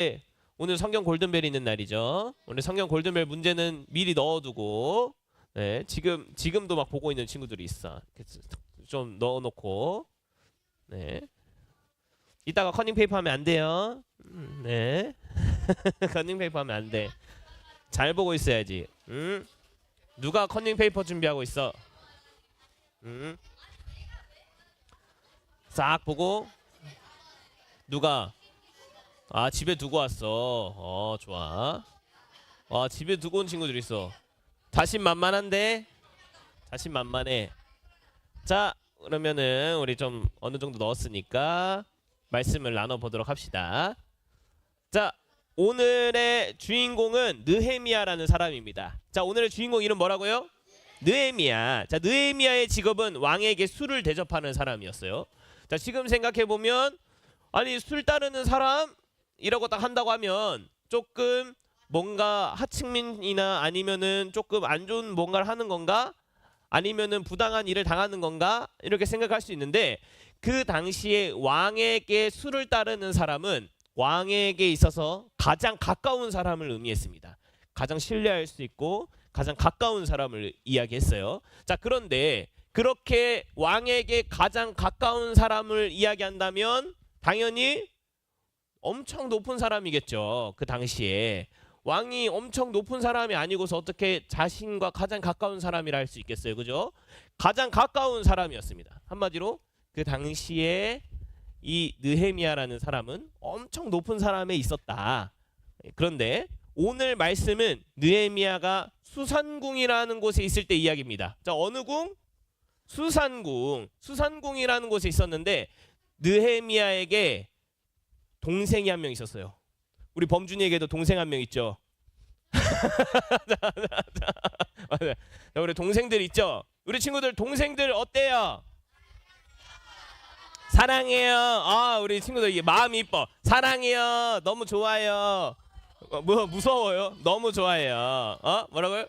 네, 오늘 성경 골든벨이 있는 날이죠. 오늘 성경 골든벨 문제는 미리 넣어두고, 네, 지금도 막 보고 있는 친구들이 있어. 좀 넣어놓고, 네. 이따가 커닝 페이퍼 하면 안 돼요. 네. 커닝 페이퍼 하면 안 돼. 잘 보고 있어야지. 누가 커닝 페이퍼 준비하고 있어? 싹 보고. 누가? 아, 집에 두고 왔어. 좋아. 집에 두고 온 친구들 있어. 자신만만한데? 자신만만해. 자, 그러면은 우리 좀 어느 정도 넣었으니까 말씀을 나눠보도록 합시다. 자, 오늘의 주인공은 느헤미야라는 사람입니다. 자, 오늘의 주인공 이름 뭐라고요? 느헤미야. 자, 느헤미야의 직업은 왕에게 술을 대접하는 사람이었어요. 자, 지금 생각해보면 아니, 술 따르는 사람이라고 딱 한다고 하면 조금 뭔가 하층민이나 아니면은 조금 안 좋은 뭔가를 하는 건가? 아니면은 부당한 일을 당하는 건가? 이렇게 생각할 수 있는데, 그 당시에 왕에게 술을 따르는 사람은 왕에게 있어서 가장 가까운 사람을 의미했습니다. 가장 신뢰할 수 있고 가장 가까운 사람을 이야기했어요. 자, 그런데 그렇게 왕에게 가장 가까운 사람을 이야기한다면 당연히 엄청 높은 사람이겠죠. 그 당시에 왕이 엄청 높은 사람이 아니고서 어떻게 자신과 가장 가까운 사람이라 할 수 있겠어요, 그죠? 가장 가까운 사람이었습니다. 한마디로 그 당시에 이 느헤미야라는 사람은 엄청 높은 사람에 있었다. 그런데 오늘 말씀은 느헤미야가 수산궁이라는 곳에 있을 때 이야기입니다. 자, 어느 궁? 수산궁. 수산궁이라는 곳에 있었는데 느헤미야에게 동생이 한 명 있었어요. 우리 범준이에게도 동생 한 명 있죠. 자, 우리 동생들 있죠. 우리 친구들 동생들 어때요? 사랑해요. 우리 친구들 이게 마음이 이뻐. 사랑해요. 너무 좋아요. 뭐 무서워요? 너무 좋아해요. 뭐라고요?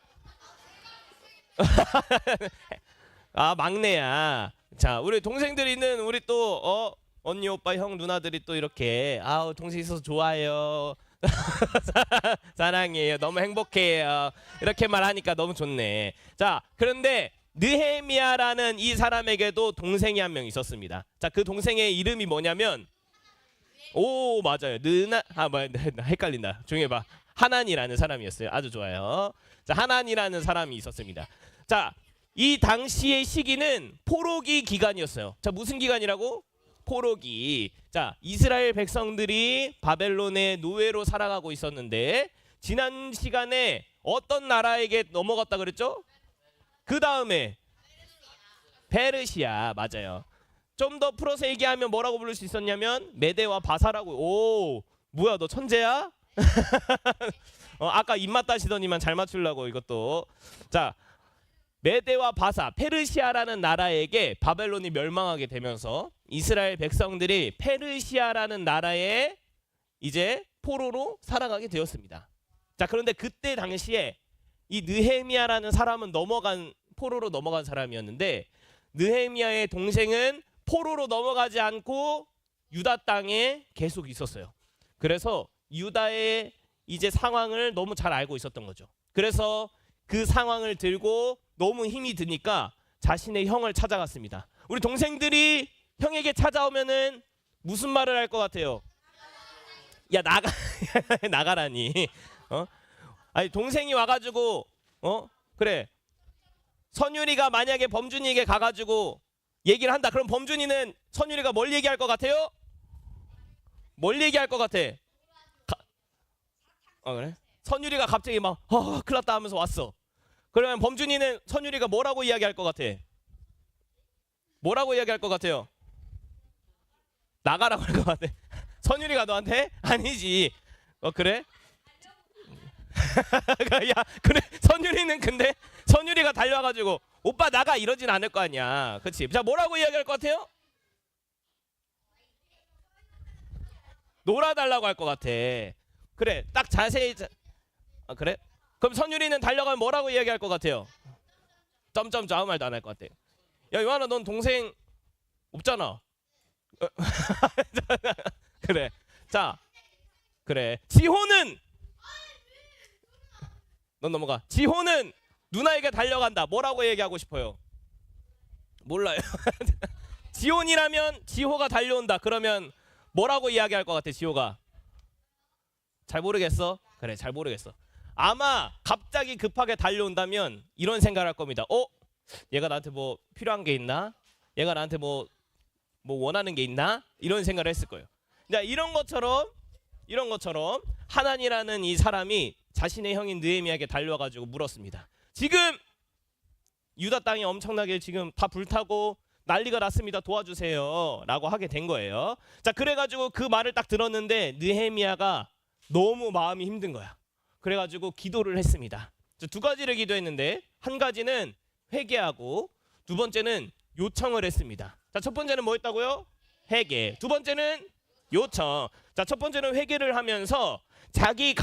막내야. 자, 우리 동생들 있는 우리 또 언니, 오빠, 형, 누나들이 또 이렇게 동생 있어서 좋아요. 사랑해요. 너무 행복해요. 이렇게 말하니까 너무 좋네. 자, 그런데 느헤미야라는 이 사람에게도 동생이 한 명 있었습니다. 자, 그 동생의 이름이 뭐냐면 맞아요. 헷갈린다. 조용히 해봐. 하난이라는 사람이었어요. 아주 좋아요. 자, 하난이라는 사람이 있었습니다. 자, 이 당시의 시기는 포로기 기간이었어요. 자, 무슨 기간이라고? 포로기. 자, 이스라엘 백성들이 바벨론의 노예로 살아가고 있었는데 지난 시간에 어떤 나라에게 넘어갔다 그랬죠? 그 다음에 페르시아. 맞아요. 좀 더 풀어서 얘기하면 뭐라고 부를 수 있었냐면 메대와 바사라고. 뭐야, 너 천재야? 아까 입맛 따시더니만 잘 맞추려고 이것도. 자, 메대와 바사, 페르시아라는 나라에게 바벨론이 멸망하게 되면서 이스라엘 백성들이 페르시아라는 나라에 이제 포로로 살아가게 되었습니다. 자, 그런데 그때 당시에 이 느헤미야라는 사람은 포로로 넘어간 사람이었는데 느헤미야의 동생은 포로로 넘어가지 않고 유다 땅에 계속 있었어요. 그래서 유다의 이제 상황을 너무 잘 알고 있었던 거죠. 그래서 그 상황을 들고 너무 힘이 드니까 자신의 형을 찾아갔습니다. 우리 동생들이 형에게 찾아오면은 무슨 말을 할 것 같아요? 야, 나가라니. 아니, 동생이 와가지고 그래, 선율이가 만약에 범준이에게 가가지고 얘기를 한다. 그럼 범준이는 선율이가 뭘 얘기할 것 같아요? 뭘 얘기할 것 같아? 그래? 선율이가 갑자기 막 큰일 났다 하면서 왔어. 그러면 범준이는 선율이가 뭐라고 이야기할 것 같아? 뭐라고 이야기할 것 같아요? 나가라고 할 것 같아. 선율이가 너한테? 아니지. 그래? 야, 그래. 근데 선율이가 달려와가지고 오빠 나가 이러진 않을 거 아니야. 그치? 자, 뭐라고 이야기할 것 같아요? 놀아달라고 할 것 같아. 그래, 딱 자세히. 그래? 그럼 선율이는 달려가면 뭐라고 이야기할 것 같아요? 점점점 아무 말도 안 할 것 같아. 야, 요한아, 넌 동생 없잖아. 그래. 자, 그래. 지호는 넌 넘어가. 지호는 누나에게 달려간다. 뭐라고 얘기하고 싶어요? 몰라요. 지혼이라면 지호가 달려온다. 그러면 뭐라고 이야기할 것 같아? 지호가 잘 모르겠어. 그래, 잘 모르겠어. 아마 갑자기 급하게 달려온다면 이런 생각을 할 겁니다. 얘가 나한테 뭐 필요한 게 있나? 얘가 나한테 뭐 원하는 게 있나? 이런 생각을 했을 거예요. 자, 이런 것처럼 하난이라는 이 사람이 자신의 형인 느헤미야에게 달려와가지고 물었습니다. 지금 유다 땅이 엄청나게 지금 다 불타고 난리가 났습니다. 도와주세요. 라고 하게 된 거예요. 자, 그래가지고 그 말을 딱 들었는데 느헤미야가 너무 마음이 힘든 거야. 그래가지고 기도를 했습니다. 두 가지를 기도했는데 한 가지는 회개하고 두 번째는 요청을 했습니다. 자, 첫 번째는 뭐 했다고요? 회개. 두 번째는 요청. 자, 첫 번째는 회개를 하면서 자기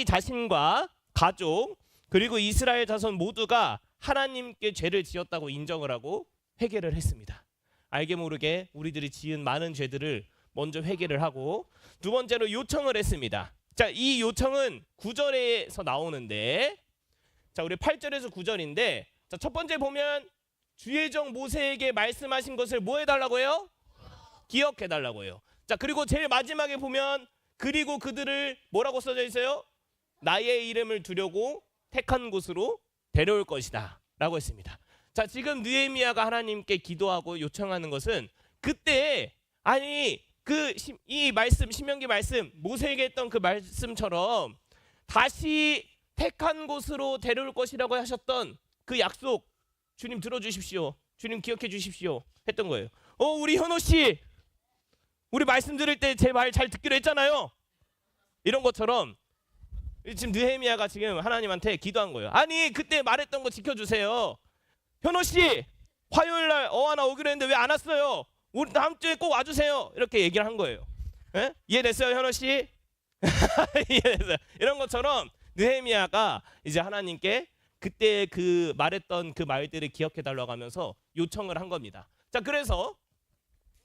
자신과 가족 그리고 이스라엘 자손 모두가 하나님께 죄를 지었다고 인정을 하고 회개를 했습니다. 알게 모르게 우리들이 지은 많은 죄들을 먼저 회개를 하고 두 번째로 요청을 했습니다. 자, 이 요청은 9절에서 나오는데 자, 우리 8절에서 9절인데 자, 첫 번째 보면 주의 종 모세에게 말씀하신 것을 뭐 해달라고 해요? 기억해달라고 해요. 자, 그리고 제일 마지막에 보면 그리고 그들을 뭐라고 써져 있어요? 나의 이름을 두려고 택한 곳으로 데려올 것이다 라고 했습니다. 자, 지금 느헤미야가 하나님께 기도하고 요청하는 것은 그때 이 말씀 신명기 말씀 모세에게 했던 그 말씀처럼 다시 택한 곳으로 데려올 것이라고 하셨던 그 약속 주님 들어주십시오. 주님 기억해 주십시오. 했던 거예요. 우리 현호 씨 우리 말씀 들을 때 제 말 잘 듣기로 했잖아요. 이런 것처럼 지금 느헤미야가 지금 하나님한테 기도한 거예요. 아니 그때 말했던 거 지켜주세요. 현호 씨 화요일 날 어하나 오기로 했는데 왜 안 왔어요? 우리 다음 주에 꼭 와주세요. 이렇게 얘기를 한 거예요. 에? 이해됐어요, 현호 씨? 이해됐어요. 이런 것처럼 느헤미야가 이제 하나님께 그때 그 말했던 그 말들을 기억해달라고 하면서 요청을 한 겁니다. 자, 그래서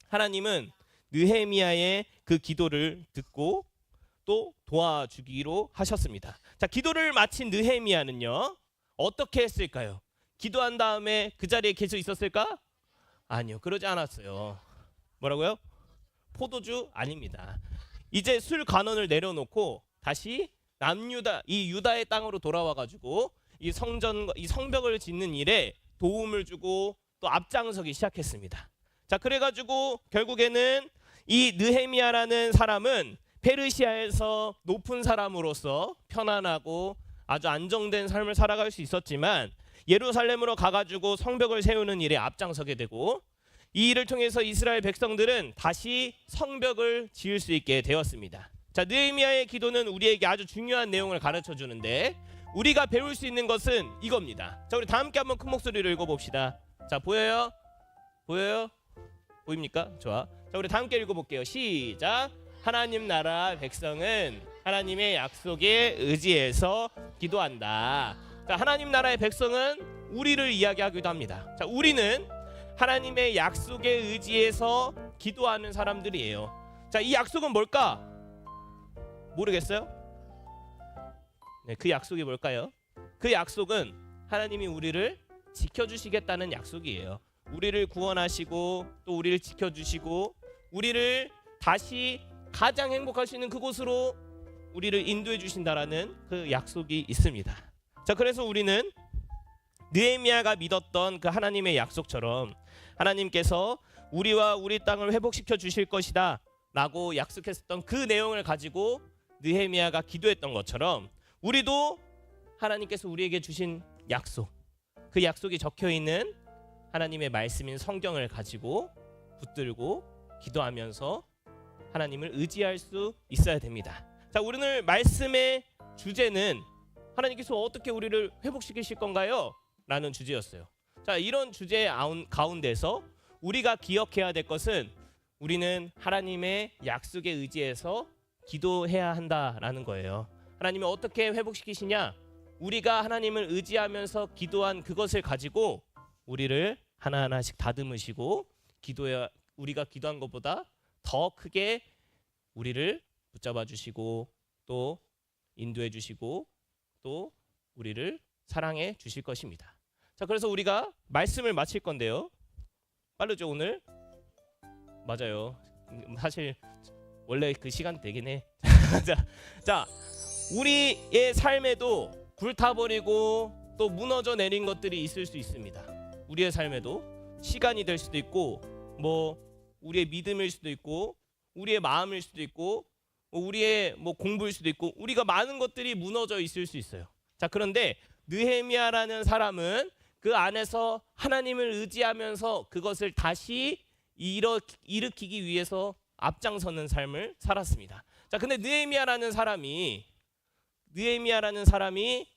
하나님은 느헤미야의 그 기도를 듣고 또 도와주기로 하셨습니다. 자, 기도를 마친 느헤미야는요 어떻게 했을까요? 기도한 다음에 그 자리에 계속 있었을까? 아니요, 그러지 않았어요. 뭐라고요? 포도주 아닙니다. 이제 술 간원을 내려놓고 다시 남유다 이 유다의 땅으로 돌아와가지고 이 성벽을 짓는 일에 도움을 주고 또 앞장서기 시작했습니다. 자, 그래가지고 결국에는 이 느헤미야라는 사람은 페르시아에서 높은 사람으로서 편안하고 아주 안정된 삶을 살아갈 수 있었지만 예루살렘으로 가가지고 성벽을 세우는 일에 앞장서게 되고 이 일을 통해서 이스라엘 백성들은 다시 성벽을 지을 수 있게 되었습니다. 자, 느헤미야의 기도는 우리에게 아주 중요한 내용을 가르쳐 주는데 우리가 배울 수 있는 것은 이겁니다. 자, 우리 다 함께 한번 큰 목소리로 읽어봅시다. 자, 보여요? 보여요? 보입니까? 좋아. 자, 우리 다 함께 읽어볼게요. 시작. 하나님 나라 백성은 하나님의 약속에 의지해서 기도한다. 자, 하나님 나라의 백성은 우리를 이야기하기도 합니다. 자, 우리는 하나님의 약속에 의지해서 기도하는 사람들이에요. 자, 이 약속은 뭘까? 모르겠어요? 네, 그 약속이 뭘까요? 그 약속은 하나님이 우리를 지켜주시겠다는 약속이에요. 우리를 구원하시고 또 우리를 지켜주시고 우리를 다시 가장 행복할 수 있는 그곳으로 우리를 인도해 주신다라는 그 약속이 있습니다. 자, 그래서 우리는 느헤미야가 믿었던 그 하나님의 약속처럼 하나님께서 우리와 우리 땅을 회복시켜 주실 것이다 라고 약속했었던 그 내용을 가지고 느헤미야가 기도했던 것처럼 우리도 하나님께서 우리에게 주신 약속, 그 약속이 적혀있는 하나님의 말씀인 성경을 가지고 붙들고 기도하면서 하나님을 의지할 수 있어야 됩니다. 자, 오늘 말씀의 주제는 하나님께서 어떻게 우리를 회복시키실 건가요? 라는 주제였어요. 자, 이런 주제 가운데서 우리가 기억해야 될 것은 우리는 하나님의 약속에 의지해서 기도해야 한다라는 거예요. 하나님이 어떻게 회복시키시냐? 우리가 하나님을 의지하면서 기도한 그것을 가지고 우리를 하나하나씩 다듬으시고 우리가 기도한 것보다 더 크게 우리를 붙잡아 주시고 또 인도해 주시고 또 우리를 사랑해 주실 것입니다. 자, 그래서 우리가 말씀을 마칠 건데요. 빠르죠 오늘? 맞아요. 사실 원래 그 시간 되긴 해. 자, 우리의 삶에도 불타버리고 또 무너져 내린 것들이 있을 수 있습니다. 우리의 삶에도 시간이 될 수도 있고, 뭐 우리의 믿음일 수도 있고, 우리의 마음일 수도 있고, 우리의 뭐 공부일 수도 있고, 우리가 많은 것들이 무너져 있을 수 있어요. 자, 그런데 느헤미야라는 사람은 그 안에서 하나님을 의지하면서 그것을 다시 일으키기 위해서 앞장서는 삶을 살았습니다. 자, 근데 느헤미야라는 사람이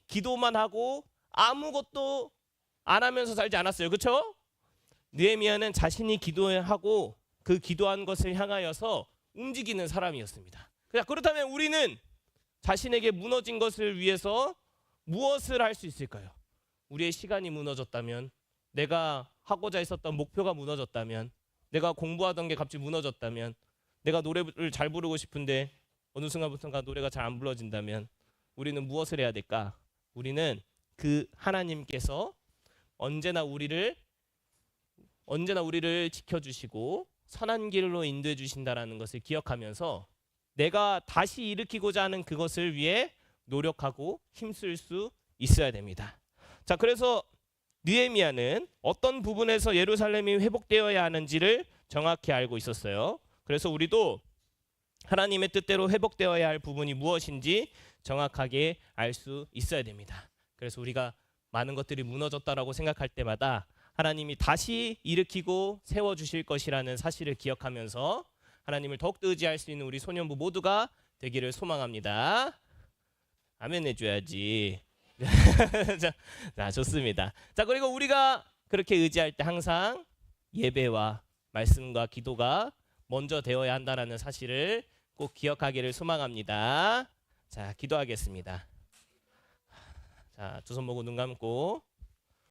기도만 하고 아무것도 안 하면서 살지 않았어요. 그렇죠? 느헤미야는 자신이 기도하고 그 기도한 것을 향하여서 움직이는 사람이었습니다. 그렇다면 우리는 자신에게 무너진 것을 위해서 무엇을 할 수 있을까요? 우리의 시간이 무너졌다면, 내가 하고자 했었던 목표가 무너졌다면, 내가 공부하던 게 갑자기 무너졌다면, 내가 노래를 잘 부르고 싶은데 어느 순간부터가 노래가 잘 안 불러진다면 우리는 무엇을 해야 될까? 우리는 그 하나님께서 언제나 우리를 지켜주시고 선한 길로 인도해 주신다라는 것을 기억하면서 내가 다시 일으키고자 하는 그것을 위해 노력하고 힘쓸 수 있어야 됩니다. 자, 그래서 느헤미야는 어떤 부분에서 예루살렘이 회복되어야 하는지를 정확히 알고 있었어요. 그래서 우리도 하나님의 뜻대로 회복되어야 할 부분이 무엇인지 정확하게 알 수 있어야 됩니다. 그래서 우리가 많은 것들이 무너졌다라고 생각할 때마다 하나님이 다시 일으키고 세워주실 것이라는 사실을 기억하면서 하나님을 더욱더 의지할 수 있는 우리 소년부 모두가 되기를 소망합니다. 아멘 해줘야지. 자, 좋습니다. 자, 그리고 우리가 그렇게 의지할 때 항상 예배와 말씀과 기도가 먼저 되어야 한다는 사실을 꼭 기억하기를 소망합니다. 자, 기도하겠습니다. 자, 두 손 모고 눈 감고